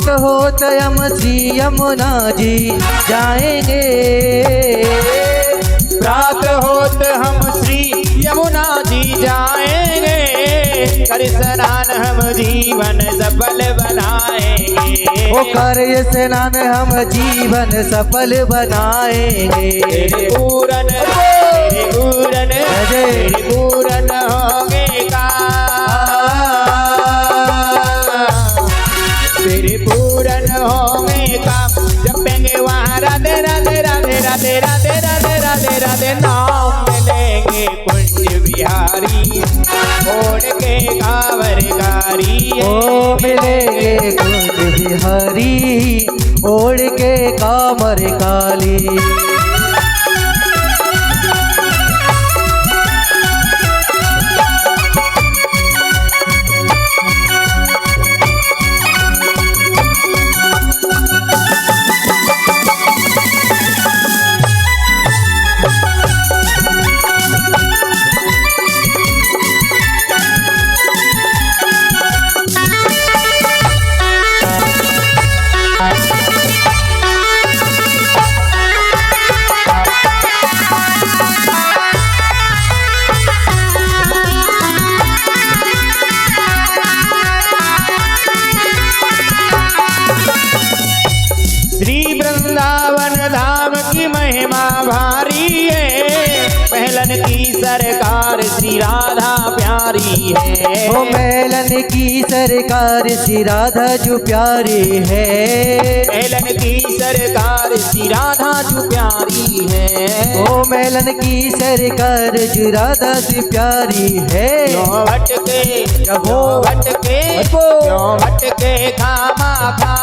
प्रात होत हम श्री यमुना जी जाएंगे। प्रात होत हम श्री यमुना जी जाएंगे। कर स्नान हम जीवन सफल बनाएंगे। ओ कर स्नान हम जीवन सफल बनाएंगे। तेरे पूरन होंगे तेरे पूरन होंगे काम। जपेंगे वहाँ राधे राधे राधे राधे राधे राधे राधे राधे नाम मिलेंगे कुंज बिहारी ओढ़ के कांवरकारी। ओ मिलेंगे कुंज बिहारी ओढ़ के कांवर काली। श्री वृंदावन धाम की महिमा भारी है। महलन की सरकार श्री राधा प्यारी है। ओ मेलन की सरकार श्री राधा जो प्यारी है। महलन की सरकार श्री राधा जो प्यारी है। ओ मेलन की सरकार जो राधा से प्यारी है। क्यों भटके खामा खा।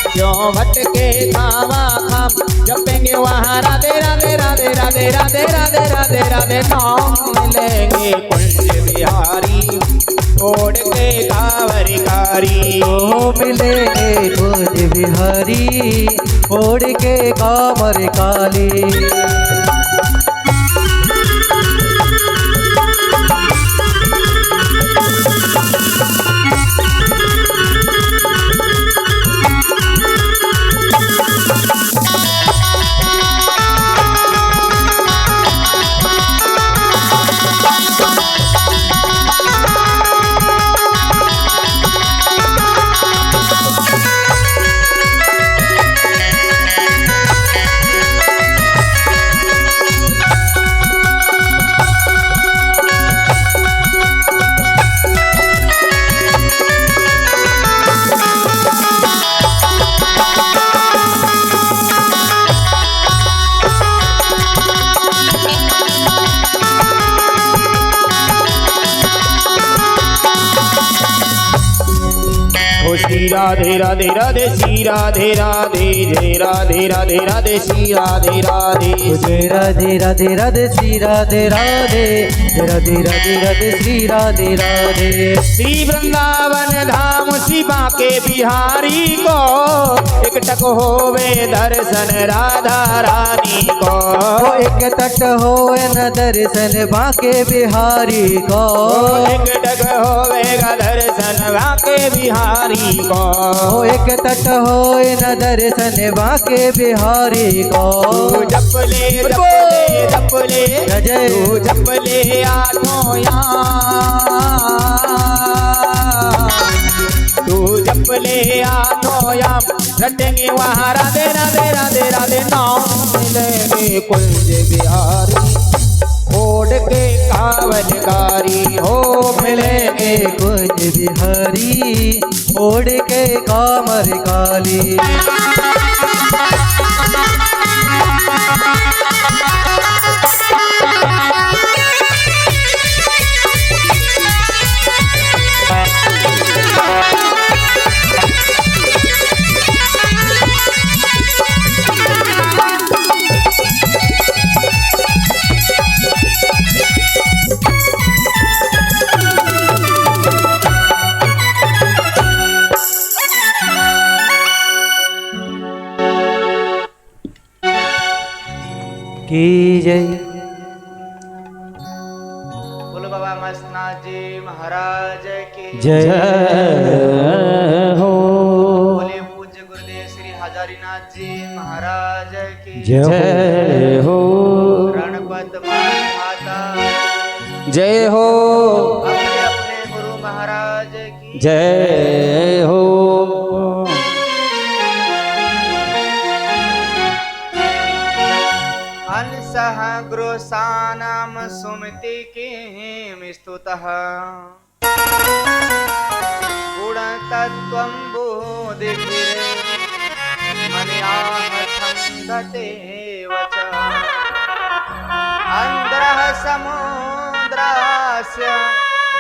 क्यों भटके खामा खाम। जपेंगे वहाँ राधे राधे राधे राधे राधे राधे राधे राधे नाम मिलेंगे कुंज बिहारी ओढ़ के कांवरकारी। ओ मिलेंगे कुंज बिहारी ओढ़ के कांवर काली। श्री राधे राधे राधे श्री राधे राधे जय राधे राधे राधे श्री राधे राधे जय राधे राधे राधे श्री राधे राधे जय राधे राधे राधे श्री राधे राधे। श्री वृंदावन धाम शिवा के बिहारी को एक टक होवे दर्शन राधा रानी को। एक तट होवे न दर्शन बाके बिहारी को। एक टक होवेगा दर्शन बाके बिहारी को। एक तट होए न दर्शन बाके बिहारी को। जपले जय जपले आठों तू जपले आठों याम। रटेंगे वहाँ राधे राधे राधे राधे नाम मिलेंगे कुंज बिहारी ओढ़ के कांवरकारी। हो मिलेंगे कुंज बिहारी ओढ़ के कांवर काली। की जय। बोलो बाबा मस्तनाथ नाथ जी महाराज की जय हो। बोले पूज्य गुरुदेव श्री हजारीनाथ जी महाराज की जय हो। रणपत माता जय हो। अपने अपने गुरु महाराज की जय हो। अंसः ग्रोसानाम सुमति किं स्तुतः गुणतत्त्वं बोधिभिरे मन्याहतं दतेव च अन्ध्रः समुद्रास्य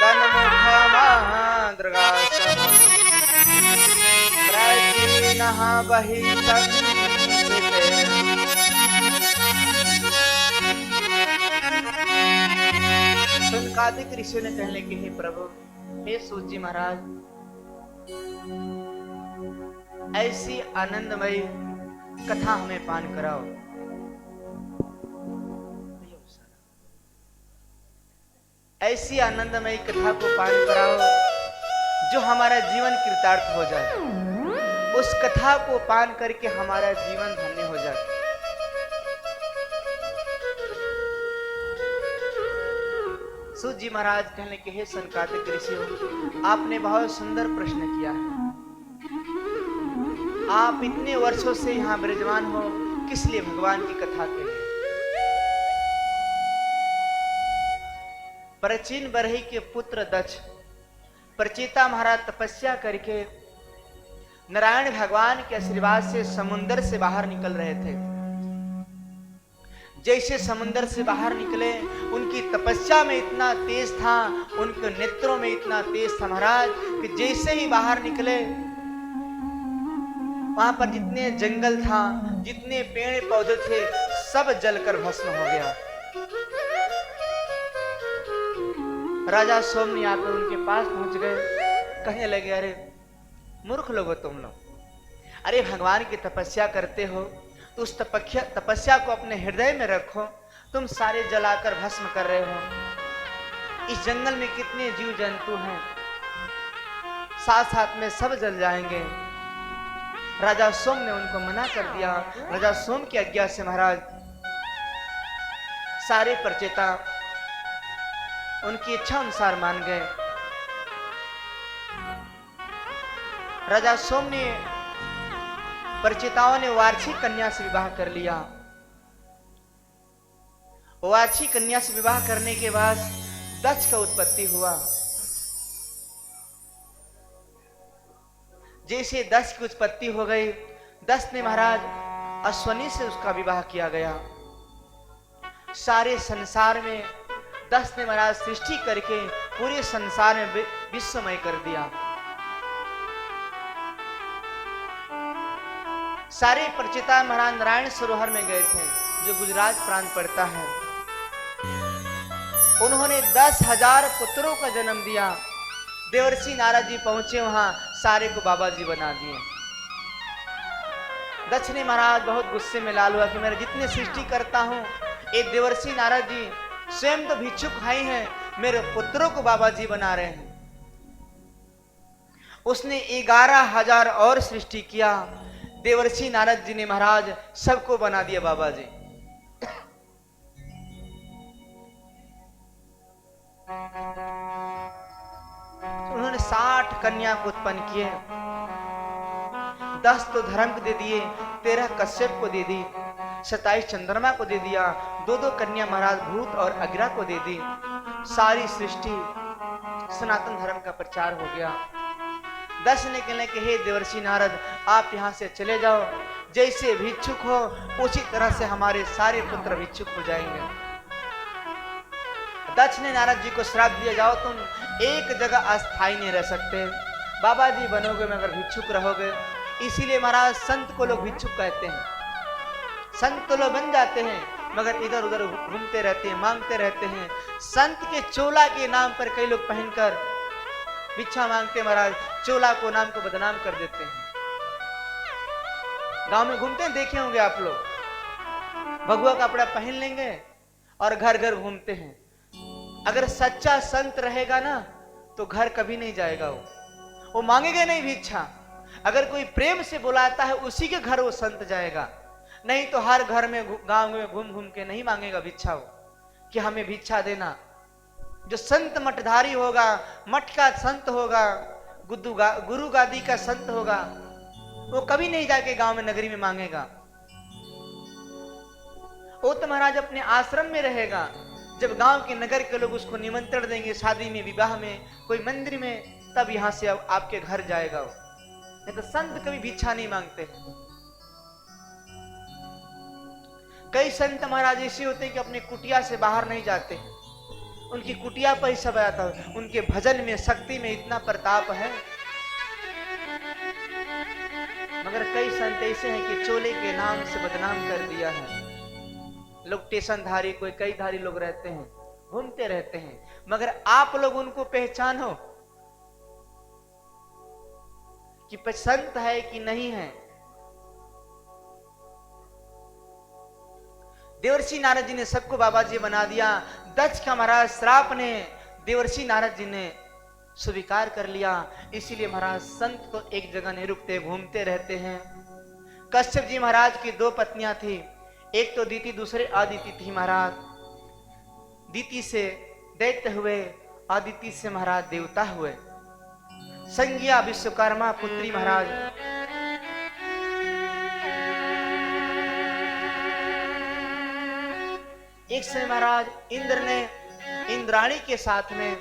दन्मुखमादृगासः प्राचीनः बहिः सुनकादिक ऋषि ने कहने के हे प्रभु, हे सूत जी महाराज, ऐसी आनंदमयी कथा हमें पान कराओ। ऐसी आनंदमयी कथा को पान कराओ जो हमारा जीवन कृतार्थ हो जाए। उस कथा को पान करके हमारा जीवन धन्य हो जाए। सूत जी महाराज कहने के हे सनकादिक ऋषियों, आपने बहुत सुंदर प्रश्न किया है। आप इतने वर्षों से यहाँ विराजमान हो, किस लिए भगवान की कथा के लिए? प्राचीन बरही के पुत्र दक्ष प्रचेता महाराज तपस्या करके नारायण भगवान के आशीर्वाद से समुद्र से बाहर निकल रहे थे। जैसे समुद्र से बाहर निकले, उनकी तपस्या में इतना तेज था, उनके नेत्रों में इतना तेज था महाराज, कि जैसे ही बाहर निकले वहां पर जितने जंगल था, जितने पेड़ पौधे थे, सब जलकर भस्म हो गया। राजा सोम आकर उनके पास पहुंच गए, कहने लगे, अरे मूर्ख लोग हो तुम लोग, अरे भगवान की तपस्या करते हो तो उस तपस्या को अपने हृदय में रखो। तुम सारे जलाकर भस्म कर रहे हो। इस जंगल में कितने जीव जंतु हैं, साथ साथ में सब जल जाएंगे। राजा सोम ने उनको मना कर दिया। राजा सोम की आज्ञा से महाराज सारे प्रचेता उनकी इच्छा अनुसार मान गए। राजा सोम ने प्रचेताओं ने वार्षिक कन्या से विवाह कर लिया। वार्षिक कन्या से विवाह करने के बाद दक्ष का उत्पत्ति हुआ। जैसे दक्ष की उत्पत्ति हो गई, दक्ष ने महाराज अश्वनी से उसका विवाह किया गया। सारे संसार में दक्ष ने महाराज सृष्टि करके पूरे संसार में विश्वमय कर दिया। सारे प्रचेता महाराज नारायण सरोवर में गए थे, जो गुजरात प्रांत पड़ता है। उन्होंने 10,000 पुत्रों का जन्म दिया। देवर्षि नारद जी पहुंचे वहां, सारे को बाबा जी बना दिए। दक्ष ने महाराज बहुत गुस्से में लाल हुआ कि मैं जितने सृष्टि करता हूं, ये देवर्षि नारद जी स्वयं तो भिक्षुक भाई हैं, मेरे पुत्रों को बाबा जी बना रहे हैं। उसने 11,000 और सृष्टि किया। देवर्षि नारद जी ने महाराज सबको बना दिया बाबा जी। उन्होंने 60 कन्या को उत्पन्न किए। 10 तो धर्म को दे दिए, 13 कश्यप को दे दी, 27 चंद्रमा को दे दिया, 2 कन्या महाराज भूत और अग्रा को दे दी। सारी सृष्टि सनातन धर्म का प्रचार हो गया। दक्ष ने कहने के हे देवर्षि नारद, आप यहाँ से चले जाओ। जैसे भिक्षुक हो उसी तरह से हमारे सारे पुत्र भिक्षुक हो जाएंगे। दक्ष ने नारद जी को श्राप दिया, जाओ तुम एक जगह अस्थायी नहीं रह सकते, बाबा जी बनोगे मगर भिक्षुक रहोगे। इसीलिए महाराज संत को लोग भिक्षुक कहते हैं। संत तो लोग बन जाते हैं मगर इधर उधर घूमते रहते हैं, मांगते रहते हैं। संत के चोला के नाम पर कई लोग पहनकर भिक्षा मांगते महाराज, चोला को नाम को बदनाम कर देते हैं। गांव में घूमते हैं, देखे होंगे आप लोग, भगवा कपड़ा पहन लेंगे और घर घर घूमते हैं। अगर सच्चा संत रहेगा ना तो घर कभी नहीं जाएगा, वो मांगेगा नहीं भिक्षा। अगर कोई प्रेम से बुलाता है उसी के घर वो संत जाएगा, नहीं तो हर घर में गांव में घूम घूम के नहीं मांगेगा भिक्षा वो कि हमें भिक्षा देना। जो संत मठधारी होगा, मठ का संत होगा, गुरु गादी का संत होगा, वो कभी नहीं जाके गांव में नगरी में मांगेगा। वो तो महाराज अपने आश्रम में रहेगा। जब गांव के नगर के लोग उसको निमंत्रण देंगे शादी में, विवाह में, कोई मंदिर में, तब यहां से आपके घर जाएगा वो। नहीं तो संत कभी भिक्षा नहीं मांगते। कई संत महाराज ऐसे होते हैं कि अपनी कुटिया से बाहर नहीं जाते, उनकी कुटिया पर ही सब आता है। उनके भजन में, शक्ति में इतना प्रताप है। मगर कई संत ऐसे हैं कि चोले के नाम से बदनाम कर दिया है। लोग स्टेशन धारी, कोई कई धारी लोग रहते हैं, घूमते रहते हैं, मगर आप लोग उनको पहचानो कि संत है कि नहीं है। देवर्षि नारद जी ने सबको बाबा जी बना दिया। दक्ष का महाराज श्राप ने देवर्षि नारद जी ने स्वीकार कर लिया। इसीलिए महाराज संत तो एक जगह नहीं रुकते, घूमते रहते हैं। कश्यप जी महाराज की 2 पत्नियां थी, एक तो दीति, दूसरे आदिति थी महाराज। दीति से दैत्य हुए, आदिति से महाराज देवता हुए। संज्ञा विश्वकर्मा पुत्री महाराज। एक समय महाराज इंद्र ने इंद्राणी के साथ में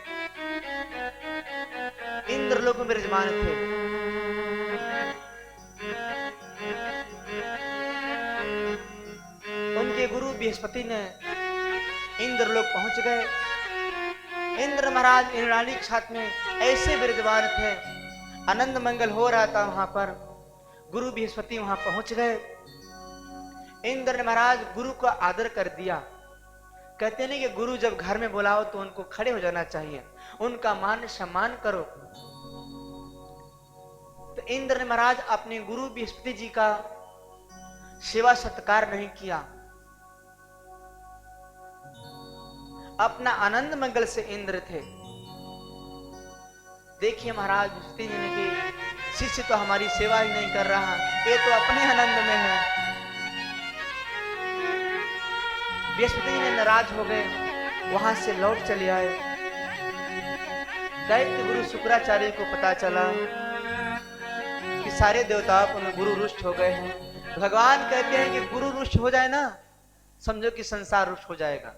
इंद्रलोक में विराजमान थे। उनके गुरु बृहस्पति ने इंद्रलोक पहुंच गए। इंद्र महाराज इंद्राणी के साथ में ऐसे विराजमान थे, आनंद मंगल हो रहा था वहां पर। गुरु बृहस्पति वहां पहुंच गए। इंद्र ने महाराज गुरु का आदर कर दिया। कहते नहीं कि गुरु जब घर में बुलाओ तो उनको खड़े हो जाना चाहिए, उनका मान सम्मान करो। तो इंद्र ने महाराज अपने गुरु बृहस्पति जी का सेवा सत्कार नहीं किया। अपना आनंद मंगल से इंद्र थे। देखिए महाराज बृहस्पति जी ने कि शिष्य तो हमारी सेवा ही नहीं कर रहा, ये तो अपने आनंद में है। बृहस्पति जी ने नाराज हो गए, वहां से लौट चले आए। दैत्य गुरु शुक्राचार्य को पता चला कि सारे देवताओं को गुरु रुष्ट हो गए हैं। भगवान कहते हैं कि गुरु रुष्ट हो जाए ना, समझो कि संसार रुष्ट हो जाएगा।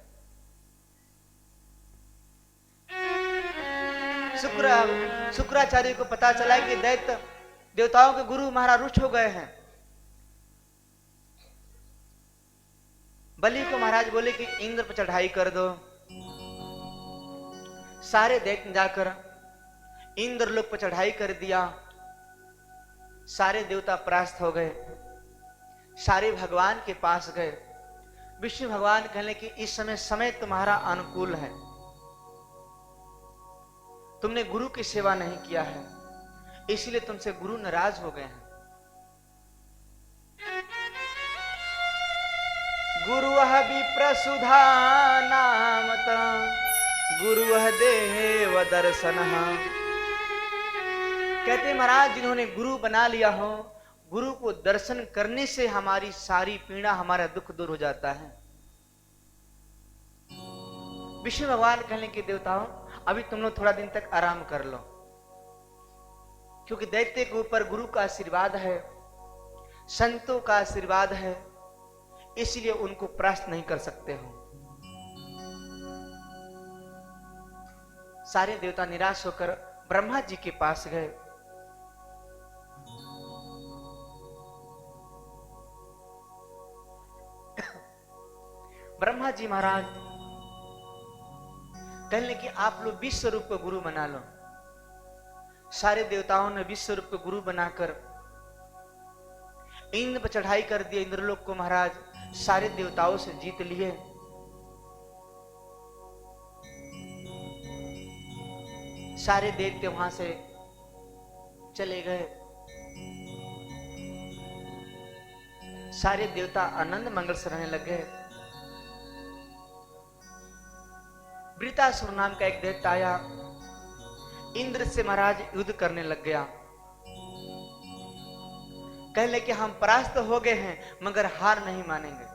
शुक्राचार्य को पता चला कि दैत्य देवताओं के गुरु महाराज रुष्ट हो गए हैं। बलि को महाराज बोले कि इंद्र पर चढ़ाई कर दो। सारे दैत्य जाकर इंद्र लोक पर चढ़ाई कर दिया। सारे देवता परास्त हो गए, सारे भगवान के पास गए। विष्णु भगवान कहने कि इस समय तुम्हारा अनुकूल है, तुमने गुरु की सेवा नहीं किया है, इसलिए तुमसे गुरु नाराज हो गए हैं। गुरु विप्रसुधा नामत गुरु देव दर्शन। कहते महाराज जिन्होंने गुरु बना लिया हो, गुरु को दर्शन करने से हमारी सारी पीड़ा, हमारा दुख दूर हो जाता है। विष्णु भगवान कहने के देवताओं अभी तुम लोग थोड़ा दिन तक आराम कर लो, क्योंकि दैत्य के ऊपर गुरु का आशीर्वाद है, संतों का आशीर्वाद है, इसलिए उनको परास्त नहीं कर सकते हो। सारे देवता निराश होकर ब्रह्मा जी के पास गए। ब्रह्मा जी महाराज कहने कि आप लोग विश्व रूप को गुरु बना लो। सारे देवताओं ने विश्व रूप को गुरु बनाकर इंद्र पर चढ़ाई कर दिया। इंद्रलोक को महाराज सारे देवताओं से जीत लिए। सारे दैत्य वहां से चले गए। सारे देवता आनंद मंगल से रहने लगे। वृतासुर नाम का एक दैत्य आया, इंद्र से महाराज युद्ध करने लग गया। कहने कि हम परास्त हो गए हैं मगर हार नहीं मानेंगे।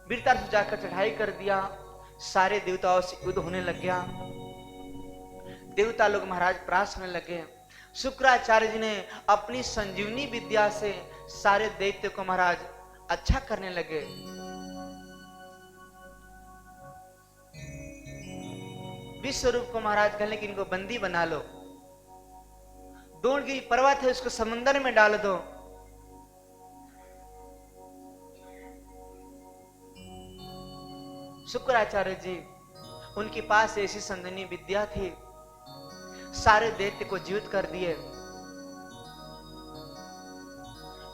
वृतासुर जाकर चढ़ाई कर दिया, सारे देवताओं से युद्ध होने लग गया। देवता लोग महाराज परास्त होने लगे। शुक्राचार्य जी ने अपनी संजीवनी विद्या से सारे दैत्य को महाराज अच्छा करने लगे। विश्वरूप को महाराज कहने कि इनको बंदी बना लो, द्रोणगिरी पर्वत है उसको समुद्र में डाल दो। शुक्राचार्य जी उनके पास ऐसी संजीवनी विद्या थी, सारे दैत्य को जीवित कर दिए।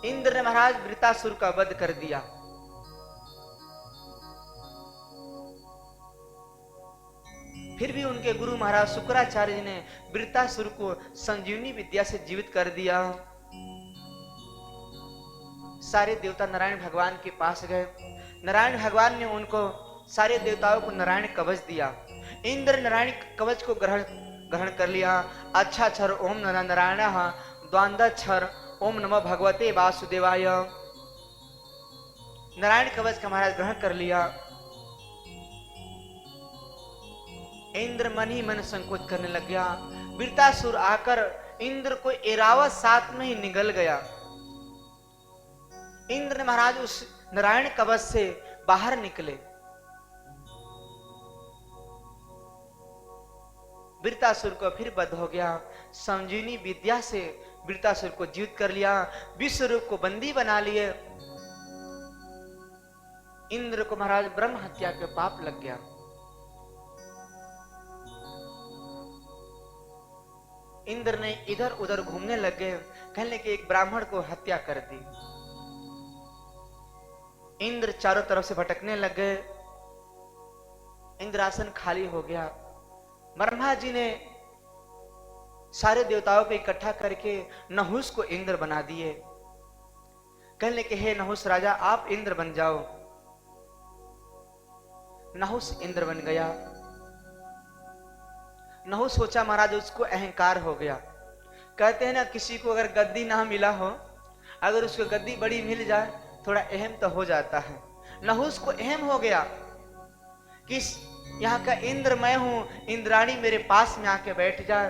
इंद्र ने महाराज वृतासुर का वध कर दिया। फिर भी उनके गुरु महाराज शुक्राचार्य जी ने वृतासुर को संजीवनी विद्या से जीवित कर दिया। सारे देवता नारायण भगवान के पास गए। नारायण भगवान ने उनको सारे देवताओं को नारायण कवच दिया। इंद्र नारायण कवच को ग्रहण कर लिया। अच्छा क्षर ओम नारायण द्वांदक्षर ओम नमः भगवते वासुदेवाय। नारायण कवच का महाराज ग्रहण कर लिया। इंद्र मन ही मन संकोच करने लग गया। वृतासुर आकर इंद्र को एरावत साथ में ही निगल गया। इंद्र ने महाराज उस नारायण कवच से बाहर निकले। वृतासुर को फिर वध हो गया। संजीवनी विद्या से वृतासुर को जीवित कर लिया। विश्वरूप को बंदी बना लिए। इंद्र को महाराज ब्रह्म हत्या के पाप लग गया। इंद्र ने इधर उधर घूमने लग गए। कहने के एक ब्राह्मण को हत्या कर दी। इंद्र चारों तरफ से भटकने लग गए। इंद्रासन खाली हो गया। ब्रह्मा जी ने सारे देवताओं को इकट्ठा करके नहुस को इंद्र बना दिए। कहने के हे नहुस राजा आप इंद्र बन जाओ। नहुस इंद्र बन गया। नहुस सोचा महाराज उसको अहंकार हो गया। कहते हैं ना किसी को अगर गद्दी ना मिला हो, अगर उसको गद्दी बड़ी मिल जाए थोड़ा अहम तो हो जाता है। नहुस को अहम हो गया कि यहाँ का इंद्र मैं हूं, इंद्राणी मेरे पास में आके बैठ जाए।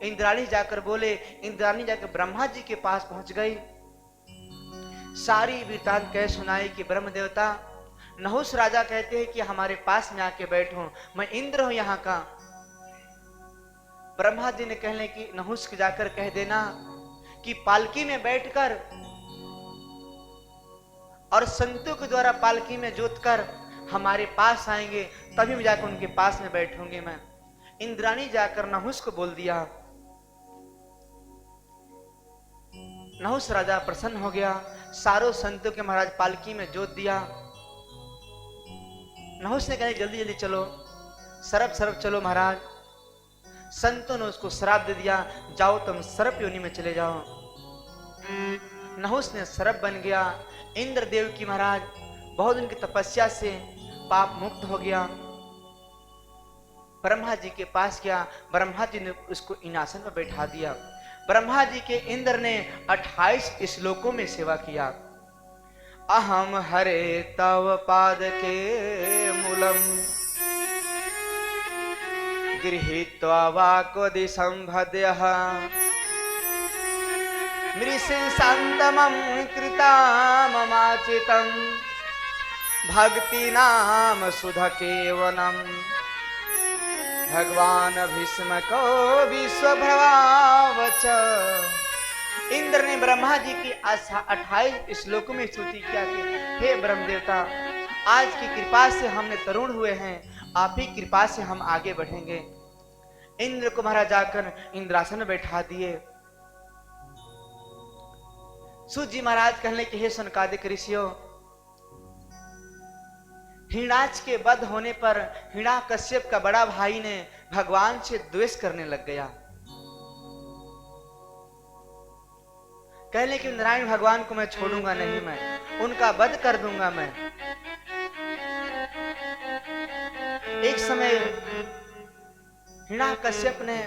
इंद्राणी जाकर बोले, इंद्राणी जाकर ब्रह्मा जी के पास पहुंच गई। सारी वृतांत कह सुनाई कि ब्रह्म देवता नहुस राजा कहते हैं कि हमारे पास में आके बैठो, मैं इंद्र हूं यहाँ का। ब्रह्मा जी ने कहने की नहुस के जाकर कह देना कि पालकी में बैठकर और संतों के द्वारा पालकी में जोतकर हमारे पास आएंगे, तभी मैं जाकर उनके पास में बैठूंगी। मैं इंद्राणी जाकर नहुस को बोल दिया। नहुस राजा प्रसन्न हो गया। सारों संतों के महाराज पालकी में जोत दिया। नहुस ने कहा जल्दी जल्दी चलो, सरप सरप चलो महाराज। संतों ने उसको श्राप दे दिया, जाओ तुम सर्प योनि में चले जाओ। नहुस ने सर्प बन गया। इंद्रदेव की महाराज बहुत दिन की तपस्या से पाप मुक्त हो गया। ब्रह्मा जी के पास गया। ब्रह्मा जी ने उसको इनासन में बैठा दिया। ब्रह्मा जी के इंद्र ने 28 श्लोकों में सेवा किया। अहम हरे तव पाद के मूलम गृहीत्वा वाक्वदि संभद्यः मृषिशान्तमं कृताममाचितं भक्ति नाम सुधा केवलम भगवान भीष्म को विश्वभ्रवावच। इंद्र ने ब्रह्मा जी की 28 श्लोकों में स्तुति किया कि हे ब्रह्म देवता, आज की कृपा से हमने तरुण हुए हैं, आप ही कृपा से हम आगे बढ़ेंगे। इंद्र को महाराज जाकर इंद्रासन में बैठा दिए। सूत जी महाराज कहने के हे सनकादिक ऋषियों, हिरणाक्ष के वध होने पर हिरण्यकश्यप का बड़ा भाई ने भगवान से द्वेष करने लग गया। कहने कि नारायण भगवान को मैं छोड़ूंगा नहीं, मैं उनका वध कर दूंगा। मैं एक समय हिरण्याकश्यप ने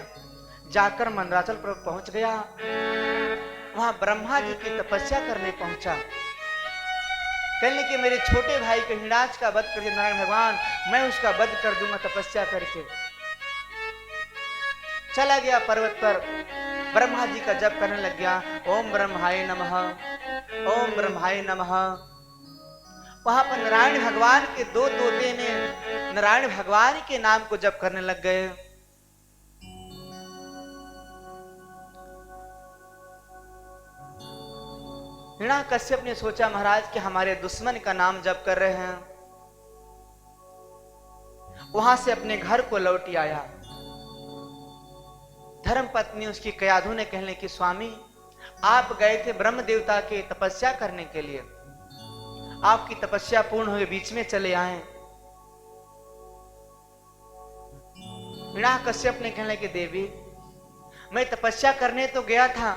जाकर मंदराचल पर पहुंच गया। वहां ब्रह्मा जी की तपस्या करने पहुंचा। कहने कि मेरे छोटे भाई के हिरण्याक्ष का वध करके नारायण भगवान, मैं उसका वध कर दूंगा तपस्या करके। चला गया पर्वत पर, ब्रह्मा जी का जप करने लग गया, ओम ब्रह्माय नमः, ओम ब्रह्माय नमः। वहां पर नारायण भगवान के दो तोते ने नारायण भगवान के नाम को जप करने लग गए। हिरण्याकश्यप ने सोचा महाराज कि हमारे दुश्मन का नाम जप कर रहे हैं। वहां से अपने घर को लौट आया। धर्म पत्नी उसकी कयाधु ने कहने की, स्वामी आप गए थे ब्रह्म देवता के तपस्या करने के लिए, आपकी तपस्या पूर्ण हुए बीच में चले आए। हिरण्याकश्यप ने कहने की, देवी मैं तपस्या करने तो गया था,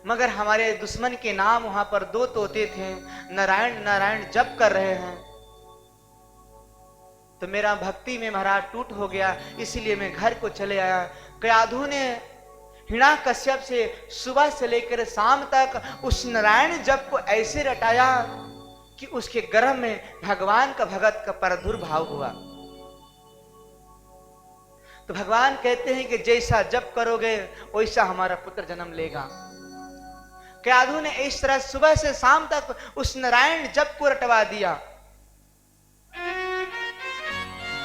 मगर हमारे दुश्मन के नाम वहां पर दो तोते थे, नारायण नारायण जप कर रहे हैं, तो मेरा भक्ति में महाराज टूट हो गया, इसीलिए मैं घर को चले आया। कयाधु ने हिरण्याकश्यप से सुबह से लेकर शाम तक उस नारायण जप को ऐसे रटाया कि उसके गर्भ में भगवान का भगत का प्रादुर्भाव हुआ। तो भगवान कहते हैं कि जैसा जप करोगे वैसा हमारा पुत्र जन्म लेगा। कयाधु ने इस तरह सुबह से शाम तक उस नारायण जप को रटवा दिया।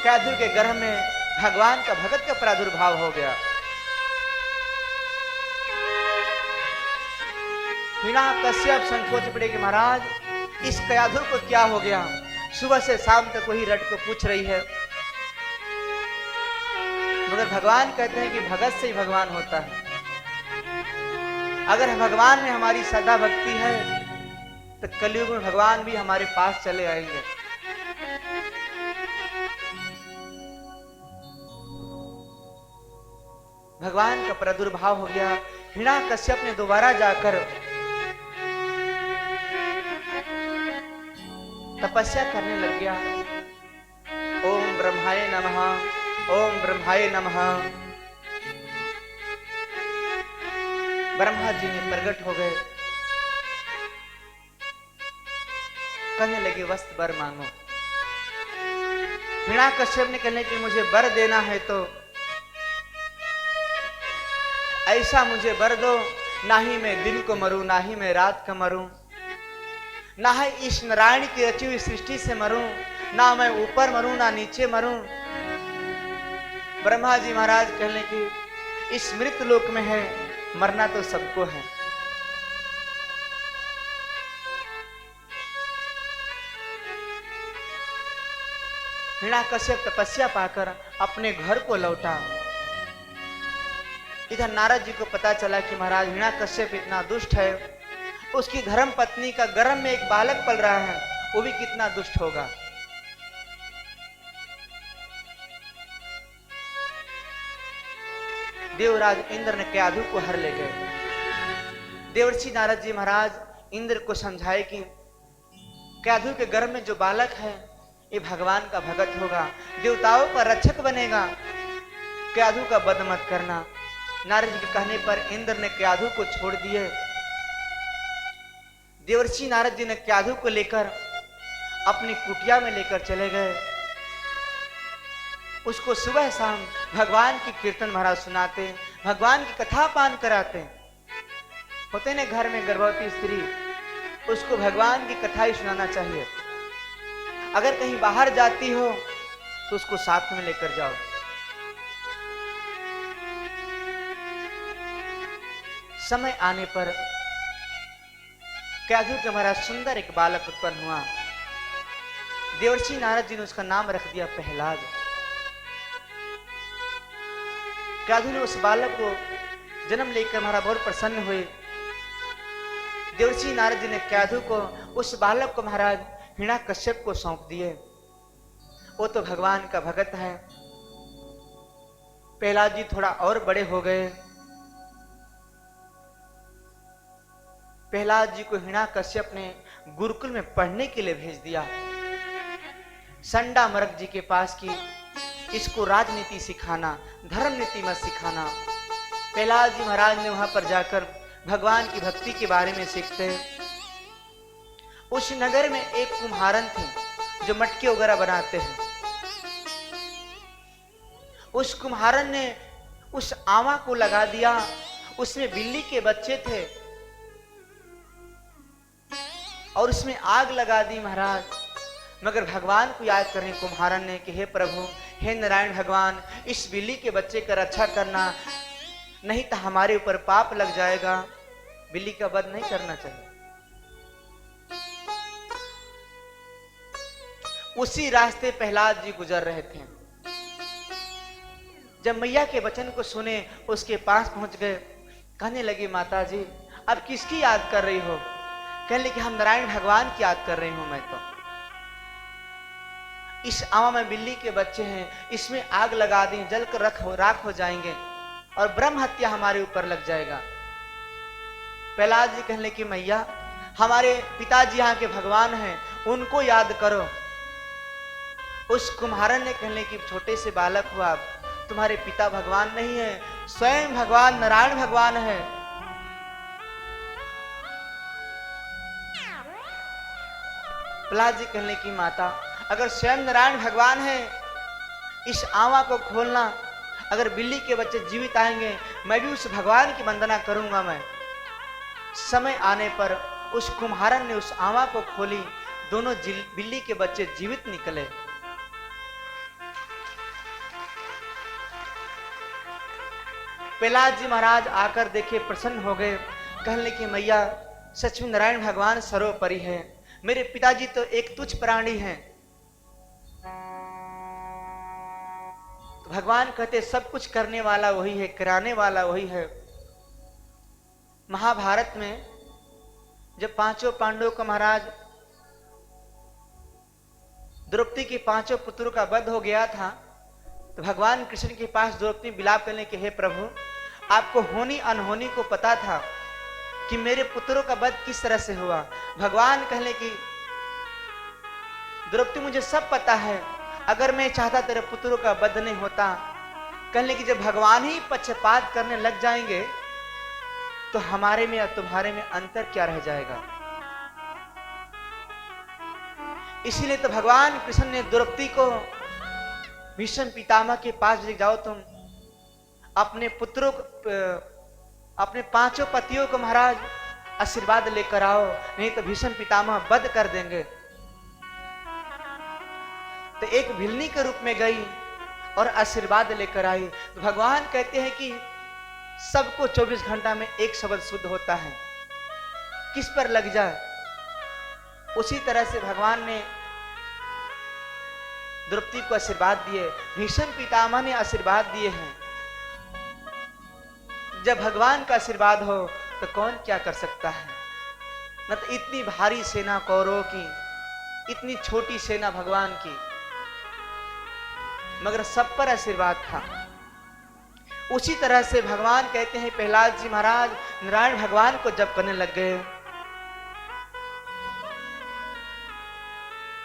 कयाधु के गर्भ में भगवान का भगत का प्रादुर्भाव हो गया। हिरण्याकश्यप संकोच पड़े कि महाराज इस कयाधु को क्या हो गया, सुबह से शाम तक वही रट को पूछ रही है। मगर भगवान कहते हैं कि भगत से ही भगवान होता है। अगर भगवान में हमारी श्रद्धा भक्ति है तो कलयुग में भगवान भी हमारे पास चले आएंगे। भगवान का प्रादुर्भाव हो गया। हिरण्याकश्यप ने दोबारा जाकर तपस्या करने लग गया। ओम ब्रह्माय नमः, ओम ब्रह्माय नमः। ब्रह्मा जी ने प्रकट हो गए, कहने लगे वस्त वर मांगो। हिरण्याकश्यप ने कहने कि मुझे वर देना है तो ऐसा मुझे वर दो, ना ही मैं दिन को मरूं ना ही मैं रात को मरूं, ना ही इस नारायण की रची हुई सृष्टि से मरूं, ना मैं ऊपर मरूं ना नीचे मरूं। ब्रह्मा जी महाराज कहने की इस मृत लोक में है, मरना तो सबको है। हिरण्याकश्यप तपस्या पाकर अपने घर को लौटा। इधर नारद जी को पता चला कि महाराज हिरण्याकश्यप इतना दुष्ट है, उसकी धर्म पत्नी का गर्भ में एक बालक पल रहा है, वो भी कितना दुष्ट होगा। देवराज इंद्र ने कयाधु को हर ले गए। देवर्षि नारद जी महाराज इंद्र को समझाए कि कयाधु के गर्भ में जो बालक है ये भगवान का भगत होगा, देवताओं का रक्षक बनेगा, कयाधु का वध मत करना। नारद जी के कहने पर इंद्र ने कयाधु को छोड़ दिए। देवर्षि नारद जी ने कयाधु को लेकर अपनी कुटिया में लेकर चले गए। उसको सुबह शाम भगवान की कीर्तन महाराज सुनाते, भगवान की कथा पान कराते। होते ने घर में गर्भवती स्त्री, उसको भगवान की कथा ही सुनाना चाहिए। अगर कहीं बाहर जाती हो तो उसको साथ में लेकर जाओ। समय आने पर कयाधु के महाराज सुंदर एक बालक उत्पन्न हुआ। देवर्षि नारद जी ने उसका नाम रख दिया प्रहलाद। कयाधु ने उस बालक को जन्म लेकर महाराज बहुत प्रसन्न हुए। देवर्षि नारद जी ने कयाधु को उस बालक को महाराज हिरण्याकश्यप को सौंप दिए। वो तो भगवान का भगत है। प्रहलाद जी थोड़ा और बड़े हो गए। प्रहलाद जी को हिरण्याकश्यप ने गुरुकुल में पढ़ने के लिए भेज दिया। संडा मरक जी के पास की इसको राजनीति सिखाना, धर्म नीति मत सिखाना। प्रहलाद जी महाराज ने वहां पर जाकर भगवान की भक्ति के बारे में सीखते हैं। उस नगर में एक कुम्हारन थे जो मटके वगैरह बनाते हैं। उस कुम्हारन ने उस आमा को लगा दिया, उसमें बिल्ली के बच्चे थे और उसमें आग लगा दी महाराज। मगर भगवान को याद करने कुम्हारन ने कि हे प्रभु, हे नारायण भगवान, इस बिल्ली के बच्चे का रक्षा करना, नहीं तो हमारे ऊपर पाप लग जाएगा। बिल्ली का वध नहीं करना चाहिए। उसी रास्ते प्रहलाद जी गुजर रहे थे। जब मैया के वचन को सुने उसके पास पहुंच गए। कहने लगी, माता जी अब किसकी याद कर रही हो? कहने लगी, हम नारायण भगवान की याद कर रही हूं मैं तो। इस आमा में बिल्ली के बच्चे हैं, इसमें आग लगा दें, जलकर राख हो जाएंगे और ब्रह्म हत्या हमारे ऊपर लग जाएगा। प्रहलाद जी कहने की, मैया हमारे पिताजी यहाँ के भगवान हैं, उनको याद करो। उस कुम्हारन ने कहने की, छोटे से बालक हो आप, तुम्हारे पिता भगवान नहीं है, स्वयं भगवान नारायण भगवान है। प्रहलाद जी कहने की, माता अगर स्वयं नारायण भगवान है, इस आमा को खोलना, अगर बिल्ली के बच्चे जीवित आएंगे मैं भी उस भगवान की वंदना करूंगा। मैं समय आने पर उस कुम्हारन ने उस आमा को खोली, दोनों बिल्ली के बच्चे जीवित निकले। प्रहलाद जी महाराज आकर देखे, प्रसन्न हो गए। कहने की, मैया सच में नारायण भगवान सर्वोपरि है, मेरे पिताजी तो एक तुच्छ प्राणी हैं। तो भगवान कहते सब कुछ करने वाला वही है, कराने वाला वही है। महाभारत में जब पांचों पांडवों का महाराज द्रौपदी के पांचों पुत्रों का वध हो गया था, तो भगवान कृष्ण के पास द्रौपदी विलाप करने के, हे प्रभु आपको होनी अनहोनी को पता था कि मेरे पुत्रों का वध किस तरह से हुआ। भगवान कहने की, द्रौपदी मुझे सब पता है, अगर मैं चाहता तेरे पुत्रों का वध नहीं होता। कहने की, जब भगवान ही पक्षपात करने लग जाएंगे तो हमारे में या तुम्हारे में अंतर क्या रह जाएगा। इसीलिए तो भगवान कृष्ण ने द्रौपदी को भीष्म पितामह के पास ले जाओ, तुम अपने पुत्रों को, अपने पांचों पतियों को महाराज आशीर्वाद लेकर आओ, नहीं तो भीष्म पितामह वध कर देंगे। तो एक भिलनी के रूप में गई और आशीर्वाद लेकर आई। तो भगवान कहते हैं कि सबको 24 घंटा में एक शब्द शुद्ध होता है, किस पर लग जाए। उसी तरह से भगवान ने द्रौपदी को आशीर्वाद दिए, भीष्म पितामह ने आशीर्वाद दिए हैं। जब भगवान का आशीर्वाद हो तो कौन क्या कर सकता है। न तो इतनी भारी सेना कौरवों की, इतनी छोटी सेना भगवान की, मगर सब पर आशीर्वाद था। उसी तरह से भगवान कहते हैं, प्रहलाद जी महाराज नारायण भगवान को जप करने लग गए।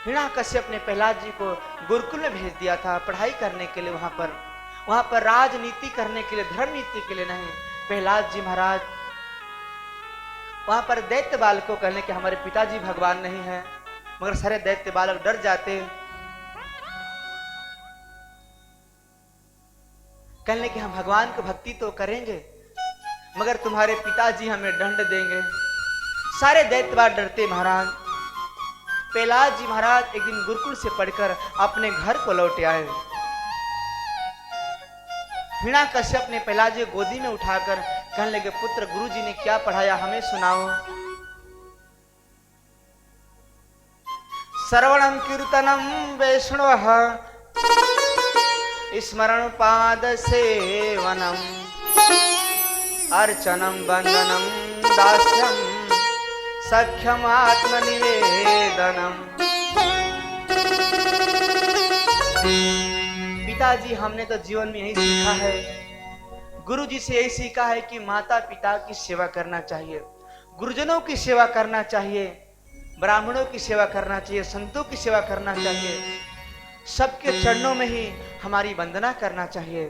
हिरण्याकश्यप ने प्रहलाद जी को गुरुकुल में भेज दिया था पढ़ाई करने के लिए, वहां पर राजनीति करने के लिए, धर्म नीति के लिए नहीं। प्रहलाद जी महाराज वहां पर दैत्य बालक को कहने के, हमारे पिताजी भगवान नहीं है, मगर सारे दैत्य बालक डर जाते। कहने कि हम भगवान को भक्ति तो करेंगे, मगर तुम्हारे पिताजी हमें दंड देंगे। सारे दैत्यवाद डरते महाराज। प्रहलाद जी महाराज एक दिन गुरुकुल से पढ़कर अपने घर को लौटे आए। हिरण्याकश्यप ने प्रहलाद जी गोदी में उठाकर कहने लगे, पुत्र गुरुजी ने क्या पढ़ाया हमें सुनाओ। श्रवणं कीर्तनं वैष्णवः स्मरण पाद सेवनम अर्चनम वंदनम दास्यम सख्यम आत्मनिवेदनम। पिताजी हमने तो जीवन में यही सीखा है, गुरु जी से यही सीखा है कि माता पिता की सेवा करना चाहिए, गुरुजनों की सेवा करना चाहिए, ब्राह्मणों की सेवा करना चाहिए, संतों की सेवा करना चाहिए। सबके चरणों में ही हमारी वंदना करना चाहिए।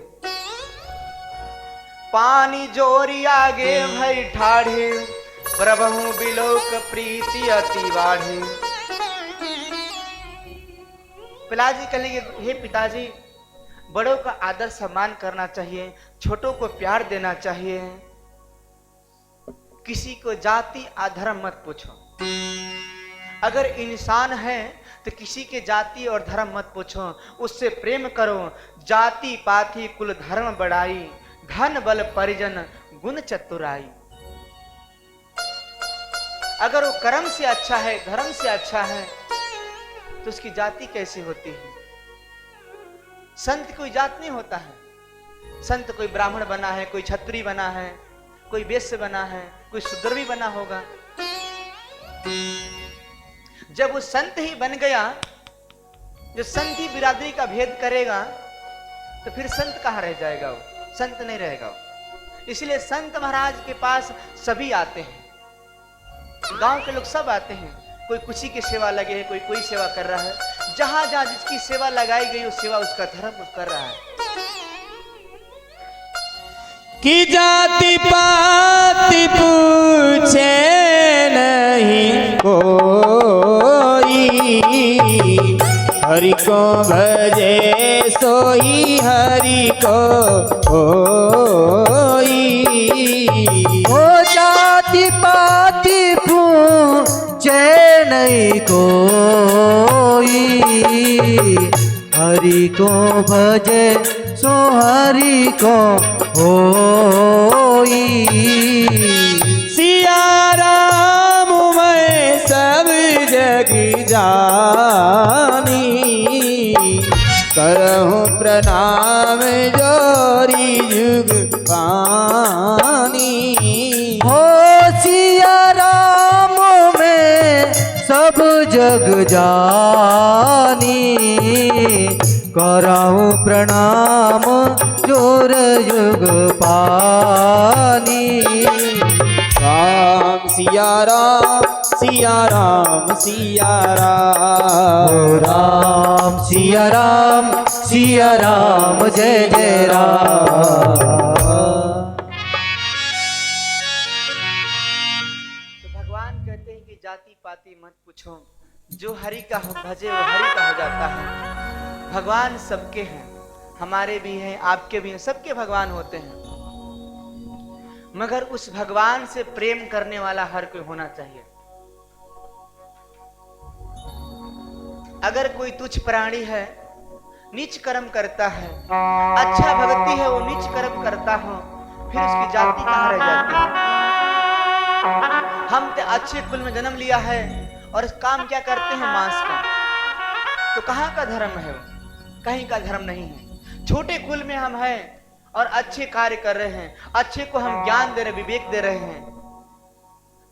पानी जोरी आगे भई ठाढ़े, प्रभु बिलोक प्रीति अति बाढ़े। पिताजी कहेंगे, हे पिताजी, बड़ों का आदर सम्मान करना चाहिए, छोटों को प्यार देना चाहिए, किसी को जाति अधर्म मत पूछो। अगर इंसान है तो किसी के जाति और धर्म मत पूछो, उससे प्रेम करो। जाति पाति कुल धर्म बढ़ाई, धन बल परिजन गुण चतुराई। अगर वो कर्म से अच्छा है, धर्म से अच्छा है, तो उसकी जाति कैसी होती है? संत कोई जात नहीं होता है। संत कोई ब्राह्मण बना है, कोई क्षत्रिय बना है, कोई वैश्य बना है, कोई शूद्र भी बना होगा। जब वो संत ही बन गया, जो संत ही बिरादरी का भेद करेगा, तो फिर संत कहाँ रह जाएगा? वो संत नहीं रहेगा वो। इसलिए संत महाराज के पास सभी आते हैं, गांव के लोग सब आते हैं। कोई कुछ की सेवा लगे है, कोई सेवा कर रहा है। जहां जहां जिसकी सेवा लगाई गई, वो सेवा उसका धर्म कर रहा है। कि जाति पाति पूछे नहीं कोई, हरि को भजे सोई हरि को होई। ओ जाति पाति पूछे नहीं कोई, हरि को भजे सो हरि को होई। सिया राम मैं सब जग जानी, करहूँ प्रणाम जोरी जुग पानी। हो सिया राम में सब जग जानी, कराऊं प्रणाम जोर युग पानी। राम सिया राम सिया राम सिया राम। ओ राम सिया राम सिया राम जय जय राम। तो भगवान कहते हैं कि जाति पाति मत पूछो, जो हरि का भजे वो हरि का हो जाता है। भगवान सबके हैं, हमारे भी हैं, आपके भी हैं, सबके भगवान होते हैं। मगर उस भगवान से प्रेम करने वाला हर कोई होना चाहिए। अगर कोई तुच्छ प्राणी है, नीच कर्म करता है, अच्छा भक्ति है, वो नीच कर्म करता हो, फिर उसकी जाति कहाँ रह जाती है? हम तो अच्छे कुल में जन्म लिया है और इस काम क्या करते हैं? मांस का। तो कहाँ का धर्म है वो? कहीं का धर्म नहीं है। छोटे कुल में हम हैं और अच्छे कार्य कर रहे हैं, अच्छे को हम ज्ञान दे रहे, विवेक दे रहे हैं,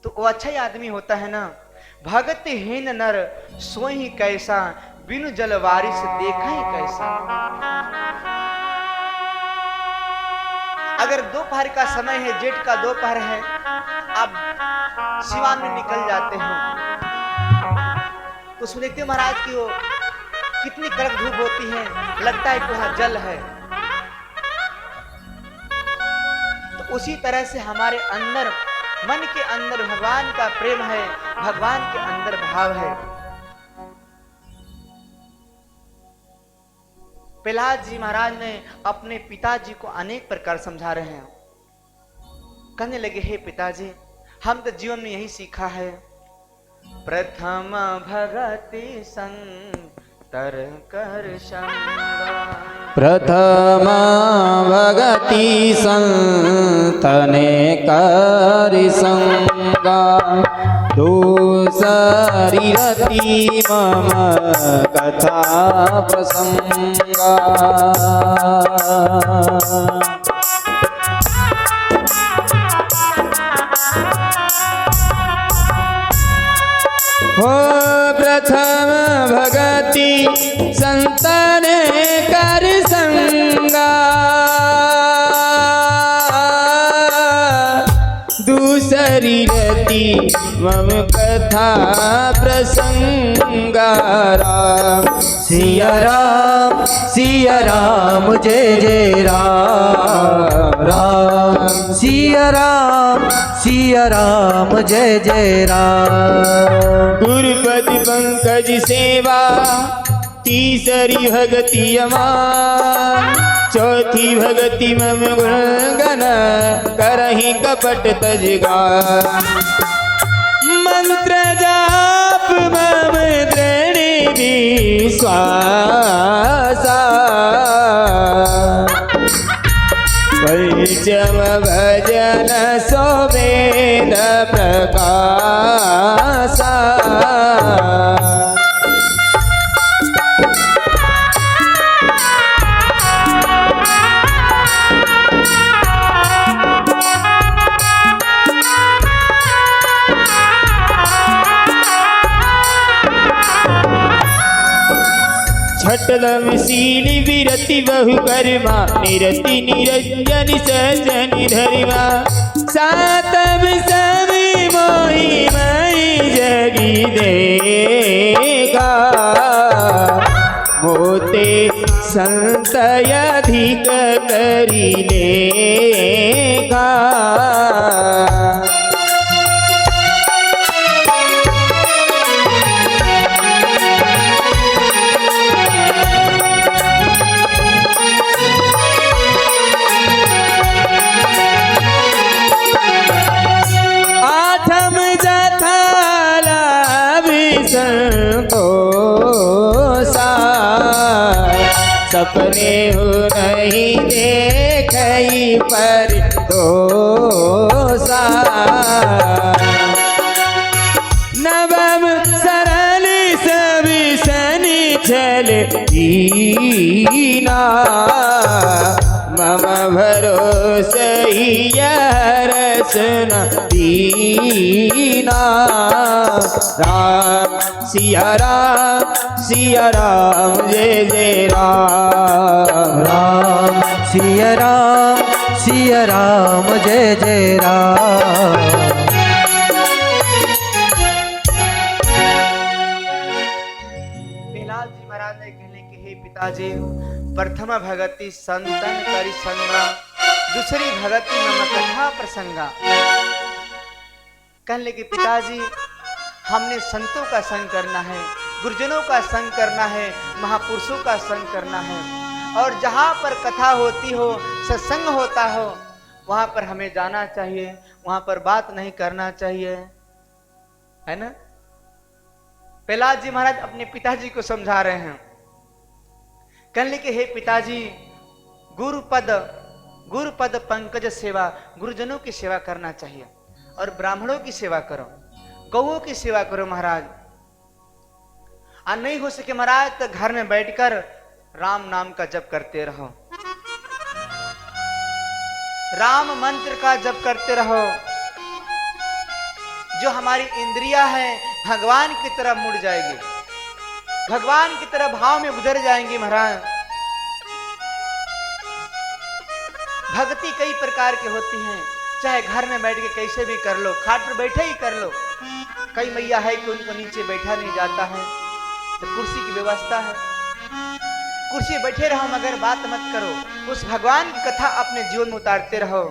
तो वो अच्छा ही आदमी होता है ना। भगत हीन नर सोई कैसा, बिनु जल वारिस देखा ही कैसा। अगर दोपहर का समय है, जेठ का दोपहर है, आप सिवान में निकल जाते हो तो सुनते महाराज की वो कितनी कड़क धूप होती है, लगता है कि वहां जल है। तो उसी तरह से हमारे अंदर, मन के अंदर भगवान का प्रेम है, भगवान के अंदर भाव है। प्रहलाद जी महाराज ने अपने पिताजी को अनेक प्रकार समझा रहे हैं। कहने लगे, हे पिताजी, हम तो जीवन में यही सीखा है, प्रथम भगति संतर कर संगा। प्रथम भगति संतने कर संगा, दूसरी रति मम कथा प्रसंगा। हो प्रथम भगति संतन कर संगा, दूसरी रति मम कथा प्रसंगा राम सिया राम जय जय राम राम सिया राम जय जय राम। गुरुपद पंकज सेवा तीसरी भगति अमार चौथी भगति मम गुणगन करहि कपट तजगार मंत्र जाप मम दृढ़ विश्वासा पंचम भजन सो वेद प्रकाशा छटलम शील विरति बहु कर्मा निरति निरंजन सजन धर्मा सातम सभी मोहि मई जगी देगा मोते संत अधिक करी लेगा सपने हो नहीं देखई पर दोसा नवम सरल सभी सनि छल दीना मम भरोसे रसन दीना राम सिया राम जय जय राम राम सिया राम जय जय राम। प्रहलाद जी महाराज ने कहने के हे पिताजी प्रथम भगति संतन करि संगा दूसरी भगति मम कथा प्रसंगा। कहने के पिताजी हमने संतों का संग करना है, गुरुजनों का संग करना है, महापुरुषों का संग करना है और जहाँ पर कथा होती हो सत्संग होता हो वहाँ पर हमें जाना चाहिए, वहाँ पर बात नहीं करना चाहिए, है ना। प्रहलाद जी महाराज अपने पिताजी को समझा रहे हैं। कहने के हे पिताजी गुरुपद पंकज सेवा गुरुजनों की सेवा करना चाहिए और ब्राह्मणों की सेवा करो, गौओं की सेवा करो महाराज। नहीं हो सके महाराज तो घर में बैठकर राम नाम का जप करते रहो, राम मंत्र का जप करते रहो। जो हमारी इंद्रियां हैं भगवान की तरफ मुड़ जाएगी, भगवान की तरफ भाव में गुजर जाएंगी महाराज। भक्ति कई प्रकार की होती हैं, चाहे घर में बैठ के कैसे भी कर लो, खाट पर बैठे ही कर लो। कई मैया है कि उनको नीचे बैठा नहीं जाता है तो कुर्सी की व्यवस्था है, कुर्सी बैठे रहो मगर बात मत करो। उस भगवान की कथा अपने जीवन में उतारते रहो।